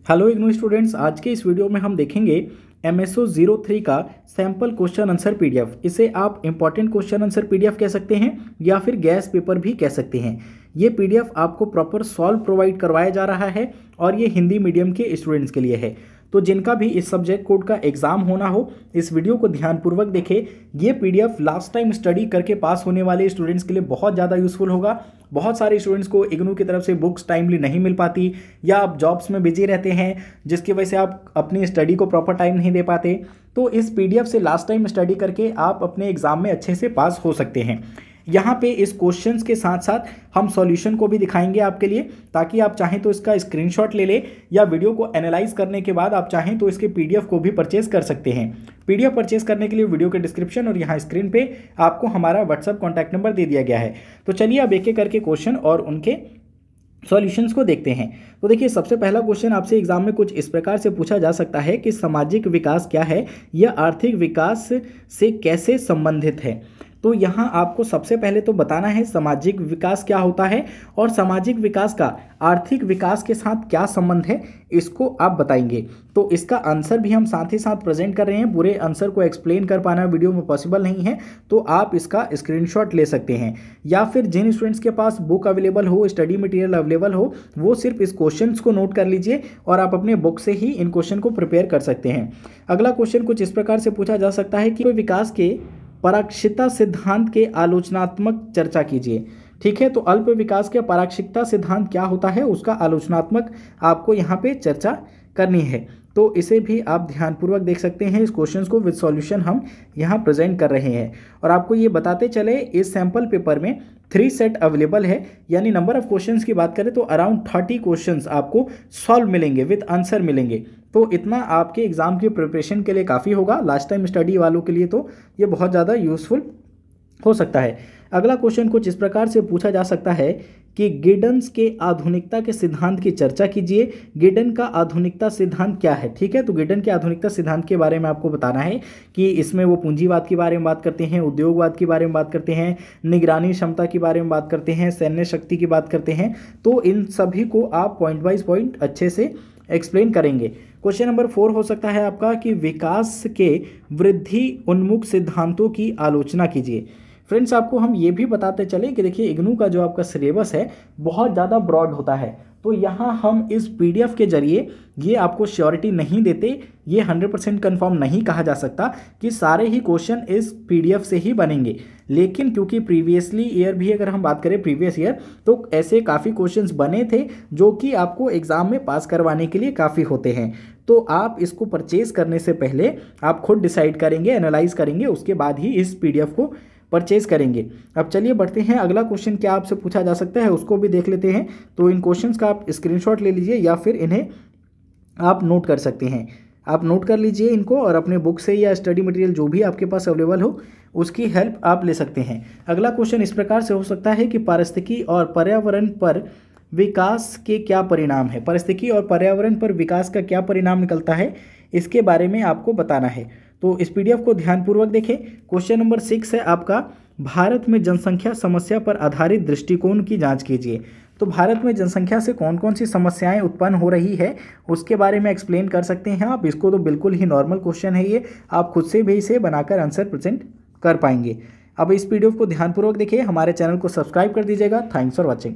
Hello IGNOU students, आज के इस वीडियो में हम देखेंगे MSO 03 का सैम्पल क्वेश्चन आंसर पीडीएफ। इसे आप इंपॉर्टेंट क्वेश्चन आंसर पीडीएफ कह सकते हैं या फिर गैस पेपर भी कह सकते हैं। ये पीडीएफ आपको प्रॉपर सॉल्व प्रोवाइड करवाया जा रहा है और ये हिंदी मीडियम के स्टूडेंट्स के लिए है। तो जिनका भी इस सब्जेक्ट कोड का एग्जाम होना हो, इस वीडियो को ध्यानपूर्वक देखें। ये पीडीएफ लास्ट टाइम स्टडी करके पास होने वाले स्टूडेंट्स के लिए बहुत ज़्यादा यूजफुल होगा। बहुत सारे स्टूडेंट्स को इग्नू की तरफ से बुक्स टाइमली नहीं मिल पाती या आप जॉब्स में बिजी रहते हैं, जिसकी वजह से आप अपनी स्टडी को प्रॉपर टाइम नहीं दे पाते। तो इस पीडीएफ से लास्ट टाइम स्टडी करके आप अपने एग्जाम में अच्छे से पास हो सकते हैं। यहाँ पे इस क्वेश्चंस के साथ साथ हम सॉल्यूशन को भी दिखाएंगे आपके लिए, ताकि आप चाहें तो इसका स्क्रीनशॉट ले लें या वीडियो को एनालाइज करने के बाद आप चाहें तो इसके पीडीएफ को भी परचेज कर सकते हैं। पीडीएफ परचेज करने के लिए वीडियो के डिस्क्रिप्शन और यहाँ स्क्रीन पे आपको हमारा व्हाट्सएप कॉन्टैक्ट नंबर दे दिया गया है। तो चलिए अब एक एक करके क्वेश्चन और उनके सॉल्यूशंस को देखते हैं। तो देखिए, सबसे पहला क्वेश्चन आपसे एग्जाम में कुछ इस प्रकार से पूछा जा सकता है कि सामाजिक विकास क्या है, यह आर्थिक विकास से कैसे संबंधित है। तो यहाँ आपको सबसे पहले तो बताना है सामाजिक विकास क्या होता है और सामाजिक विकास का आर्थिक विकास के साथ क्या संबंध है, इसको आप बताएंगे। तो इसका आंसर भी हम साथ ही साथ प्रेजेंट कर रहे हैं। पूरे आंसर को एक्सप्लेन कर पाना वीडियो में पॉसिबल नहीं है, तो आप इसका स्क्रीनशॉट ले सकते हैं या फिर जिन स्टूडेंट्स के पास बुक अवेलेबल हो, स्टडी मटेरियल अवेलेबल हो, वो सिर्फ इस क्वेश्चंस को नोट कर लीजिए और आप अपने बुक से ही इन क्वेश्चन को प्रिपेयर कर सकते हैं। अगला क्वेश्चन कुछ इस प्रकार से पूछा जा सकता है कि विकास के पारक्षिकता सिद्धांत के आलोचनात्मक चर्चा कीजिए। ठीक है, तो अल्प विकास के पारक्षिकता सिद्धांत क्या होता है, उसका आलोचनात्मक आपको यहाँ पे चर्चा करनी है। तो इसे भी आप ध्यानपूर्वक देख सकते हैं। इस क्वेश्चंस को विद सॉल्यूशन हम यहाँ प्रेजेंट कर रहे हैं और आपको ये बताते चले, इस सैम्पल पेपर में 3 सेट अवेलेबल है, यानी नंबर ऑफ क्वेश्चंस की बात करें तो अराउंड 30 क्वेश्चंस आपको सॉल्व मिलेंगे, विद आंसर मिलेंगे। तो इतना आपके एग्जाम की प्रिपरेशन के लिए काफ़ी होगा। लास्ट टाइम स्टडी वालों के लिए तो ये बहुत ज़्यादा यूजफुल हो सकता है। अगला क्वेश्चन कुछ इस प्रकार से पूछा जा सकता है कि गिडन्स के आधुनिकता के सिद्धांत की चर्चा कीजिए। गिडन का आधुनिकता सिद्धांत क्या है। ठीक है, तो गिडन के आधुनिकता सिद्धांत के बारे में आपको बताना है कि इसमें वो पूंजीवाद के बारे में बात करते हैं, उद्योगवाद के बारे में बात करते हैं, निगरानी क्षमता के बारे में बात करते हैं, सैन्य शक्ति की बात करते हैं। तो इन सभी को आप पॉइंट वाइज पॉइंट अच्छे से एक्सप्लेन करेंगे। क्वेश्चन नंबर 4 हो सकता है आपका कि विकास के वृद्धि उन्मुख सिद्धांतों की आलोचना कीजिए। फ्रेंड्स, आपको हम ये भी बताते चले कि देखिए, इग्नू का जो आपका सिलेबस है बहुत ज़्यादा ब्रॉड होता है। तो यहाँ हम इस पीडीएफ के जरिए ये आपको श्योरिटी नहीं देते, ये 100% कन्फर्म नहीं कहा जा सकता कि सारे ही क्वेश्चन इस पीडीएफ से ही बनेंगे। लेकिन क्योंकि प्रीवियसली ईयर भी अगर हम बात करें, प्रीवियस ईयर, तो ऐसे काफ़ी क्वेश्चंस बने थे जो कि आपको एग्जाम में पास करवाने के लिए काफ़ी होते हैं। तो आप इसको परचेज करने से पहले आप खुद डिसाइड करेंगे, एनालाइज करेंगे, उसके बाद ही इस पीडीएफ को परचेज करेंगे। अब चलिए बढ़ते हैं, अगला क्वेश्चन क्या आपसे पूछा जा सकता है उसको भी देख लेते हैं। तो इन क्वेश्चंस का आप स्क्रीनशॉट ले लीजिए या फिर इन्हें आप नोट कर सकते हैं। आप नोट कर लीजिए इनको और अपने बुक से या स्टडी मटेरियल जो भी आपके पास अवेलेबल हो उसकी हेल्प आप ले सकते हैं। अगला क्वेश्चन इस प्रकार से हो सकता है कि पारिस्थितिकी और पर्यावरण पर विकास के क्या परिणाम है। पारिस्थितिकी और पर्यावरण पर विकास का क्या परिणाम निकलता है, इसके बारे में आपको बताना है। तो इस पीडीएफ को ध्यानपूर्वक देखें। क्वेश्चन नंबर 6 है आपका, भारत में जनसंख्या समस्या पर आधारित दृष्टिकोण की जांच कीजिए। तो भारत में जनसंख्या से कौन कौन सी समस्याएं उत्पन्न हो रही है उसके बारे में एक्सप्लेन कर सकते हैं आप। इसको तो बिल्कुल ही नॉर्मल क्वेश्चन है, ये आप खुद से भी इसे बनाकर आंसर प्रेजेंट कर पाएंगे। अब इस पीडीएफ को ध्यानपूर्वक देखिए, हमारे चैनल को सब्सक्राइब कर दीजिएगा। Thanks for watching.